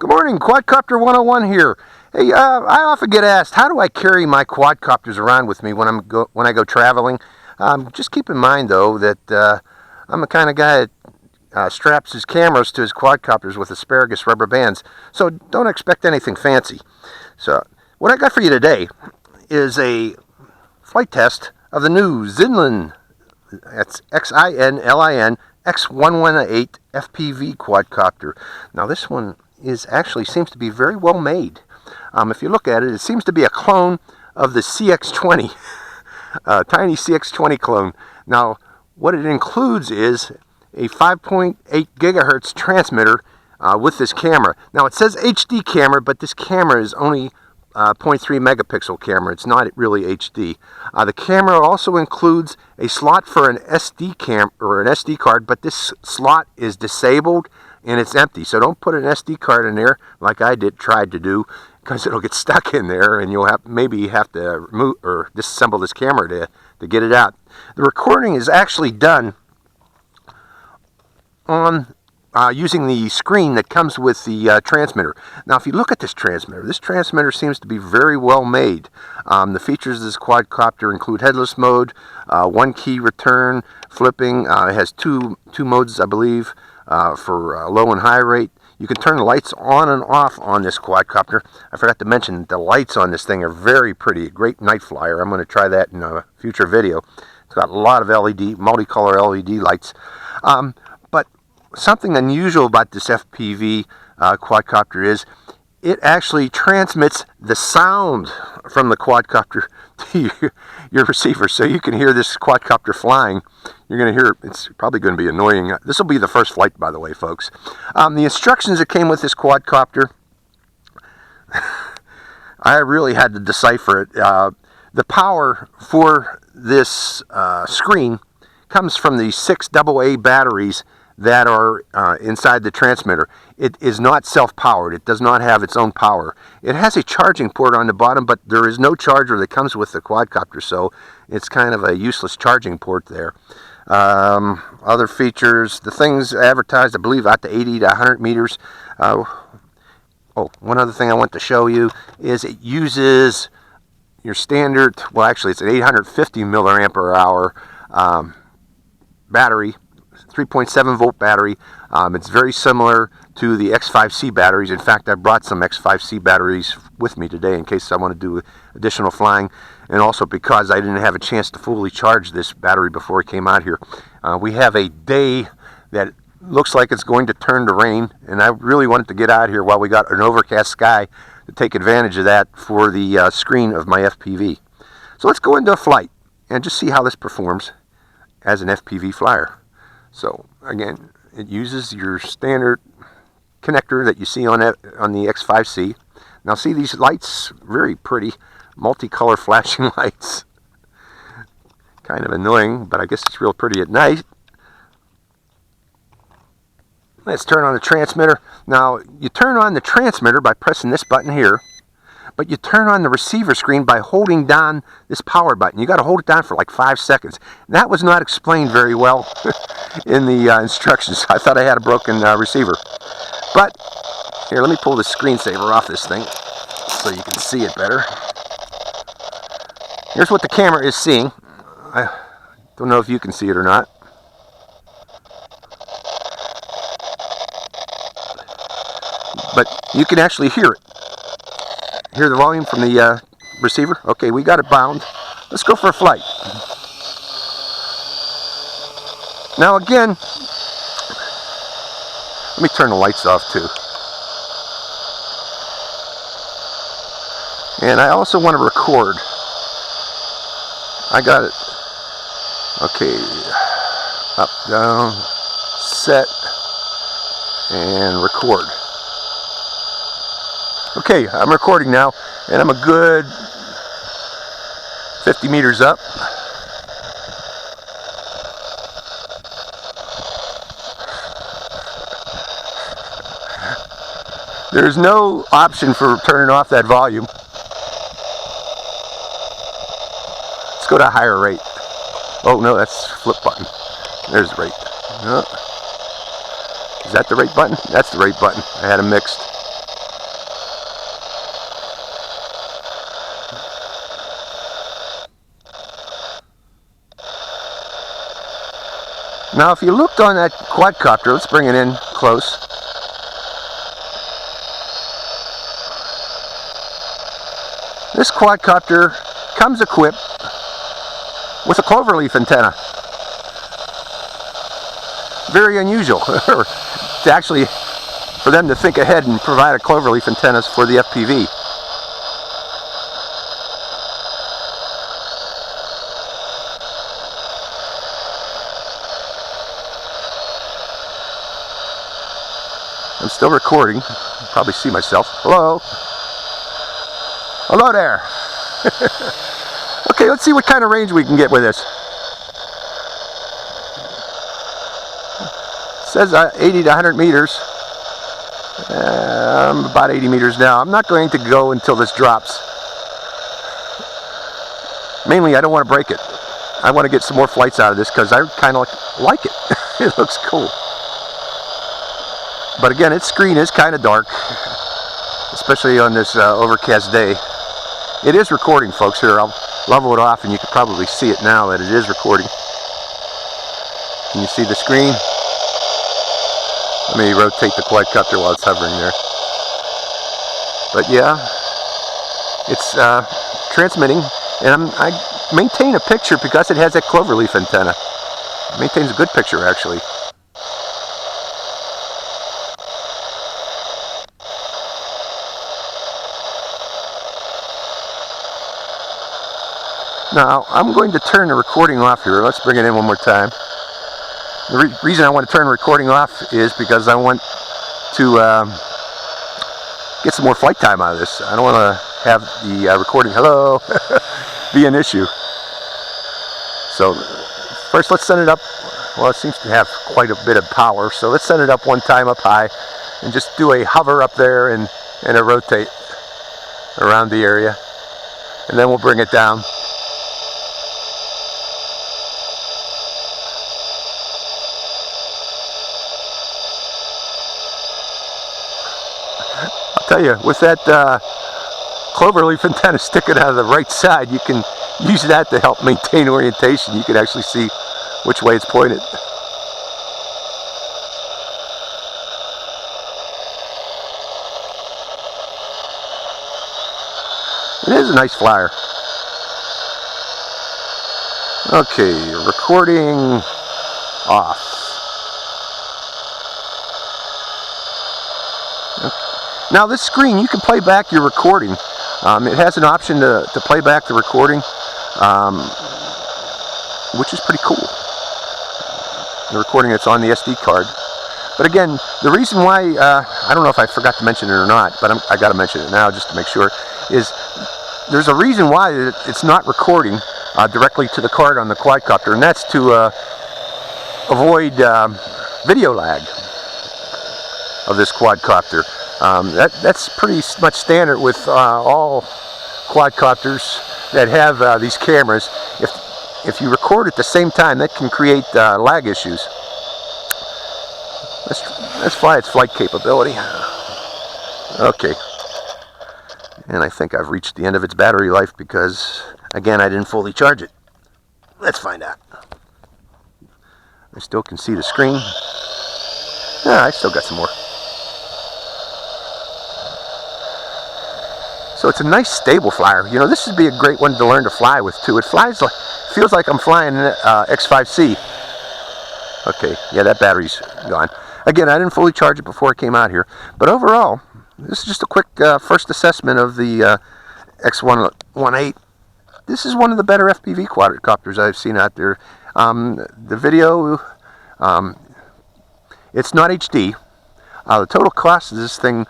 Good morning, Quadcopter 101 here. Hey, I often get asked, how do I carry my quadcopters around with me when I go traveling? Just keep in mind, though, that I'm the kind of guy that straps his cameras to his quadcopters with asparagus rubber bands, so don't expect anything fancy. So, what I got for you today is a flight test of the new Zinlin, that's Xinlin, X118 FPV quadcopter. Now, this one seems to be very well made. If you look at it, it seems to be a clone of the CX20, tiny CX20 clone. Now, what it includes is a 5.8 gigahertz transmitter with this camera. Now, it says HD camera, but this camera is only 0.3 megapixel camera. It's not really HD. The camera also includes a slot for an SD card, but this slot is disabled and it's empty. So don't put an SD card in there like I tried to do, because it'll get stuck in there and you'll maybe have to remove or disassemble this camera to get it out. The recording is actually done on using the screen that comes with the transmitter. Now, if you look at this transmitter seems to be very well made. The features of this quadcopter include headless mode, one key return, flipping. It has two modes, I believe, for low and high rate. You can turn the lights on and off on this quadcopter. I forgot to mention the lights on this thing are very pretty. A great night flyer. I'm going to try that in a future video. It's got a lot of multicolor LED lights. But something unusual about this FPV quadcopter is it actually transmits the sound from the quadcopter to your receiver, so you can hear this quadcopter flying. You're going to hear, it's probably going to be annoying. This will be the first flight, by the way, folks. The instructions that came with this quadcopter, I really had to decipher it. The power for this screen comes from the 6 AA batteries that are inside the transmitter. It is not self-powered. It does not have its own power. It has a charging port on the bottom, but there is no charger that comes with the quadcopter, so it's kind of a useless charging port there. Other features, the things advertised, I believe, out to 80 to 100 meters. One other thing I want to show you is it uses your standard, well, actually it's an 850 milliamp hour battery, 3.7 volt battery. It's very similar to the X5C batteries. In fact, I brought some X5C batteries with me today in case I want to do additional flying, and also because I didn't have a chance to fully charge this battery before I came out here. We have a day that looks like it's going to turn to rain, and I really wanted to get out here while we got an overcast sky to take advantage of that for the screen of my FPV. So let's go into a flight and just see how this performs as an FPV flyer. So again, it uses your standard connector that you see on the X5C. Now see these lights, very pretty, multicolor flashing lights. Kind of annoying, but I guess it's real pretty at night. Let's turn on the transmitter. Now, you turn on the transmitter by pressing this button here, but you turn on the receiver screen by holding down this power button. You got to hold it down for like 5 seconds. That was not explained very well in the instructions. I thought I had a broken receiver. But here, let me pull the screensaver off this thing so you can see it better. Here's what the camera is seeing. I don't know if you can see it or not. But you can actually hear it. Hear the volume from the receiver? Okay, we got it bound. Let's go for a flight. Now again, let me turn the lights off too. And I also want to record. I got it. Okay, up, down, set, and record. Okay, I'm recording now, and I'm a good 50 meters up. There's no option for turning off that volume. Let's go to a higher rate. Oh no, that's flip button. There's the rate. Is that the rate button? That's the rate button. I had them mixed. Now if you looked on that quadcopter, let's bring it in close. This quadcopter comes equipped with a cloverleaf antenna. Very unusual to actually, for them to think ahead and provide a cloverleaf antennas for the FPV. I'm still recording. You can probably see myself. Hello. Hello there. Okay, let's see what kind of range we can get with this. It says 80 to 100 meters. I'm about 80 meters now. I'm not going to go until this drops. Mainly, I don't want to break it. I want to get some more flights out of this because I kind of like it. It looks cool. But again, its screen is kind of dark, especially on this overcast day. It is recording, folks. Here, I'll level it off and you can probably see it now that it is recording. Can you see the screen? Let me rotate the quadcopter while it's hovering there. But yeah, it's transmitting, and I maintain a picture because it has that cloverleaf antenna. It maintains a good picture, actually. Now, I'm going to turn the recording off here. Let's bring it in one more time. The reason I want to turn the recording off is because I want to get some more flight time out of this. I don't want to have the recording, hello, be an issue. So, first let's send it up. Well, it seems to have quite a bit of power, so let's send it up one time up high and just do a hover up there and a rotate around the area. And then we'll bring it down. I'll tell you, with that cloverleaf antenna sticking out of the right side, you can use that to help maintain orientation. You can actually see which way it's pointed. It is a nice flyer. Okay, recording off. Now this screen, you can play back your recording. It has an option to play back the recording, which is pretty cool. The recording that's on the SD card. But again, the reason why, I don't know if I forgot to mention it or not, but I got to mention it now just to make sure, is there's a reason why it's not recording directly to the card on the quadcopter, and that's to avoid video lag of this quadcopter. That's pretty much standard with all quadcopters that have these cameras. If you record at the same time, that can create lag issues. Let's fly its flight capability. Okay. And I think I've reached the end of its battery life because, again, I didn't fully charge it. Let's find out. I still can see the screen. I still got some more. So it's a nice stable flyer. You know, this would be a great one to learn to fly with too. It feels like I'm flying an X5C. Okay, yeah, that battery's gone. Again, I didn't fully charge it before I came out here. But overall, this is just a quick first assessment of the X118. This is one of the better FPV quadcopters I've seen out there. The video, it's not HD. The total cost of this thing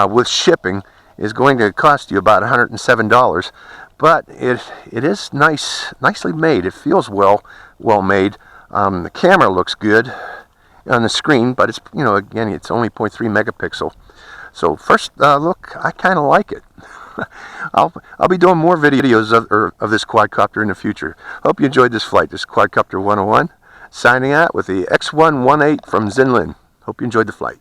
with shipping is going to cost you about $107, but it is nicely made. It feels well made. The camera looks good on the screen, but it's, you know, again, it's only 0.3 megapixel. So first look, I kind of like it. I'll be doing more videos of this quadcopter in the future. Hope you enjoyed this flight. This is Quadcopter 101 signing out with the X118 from Zinlin. Hope you enjoyed the flight.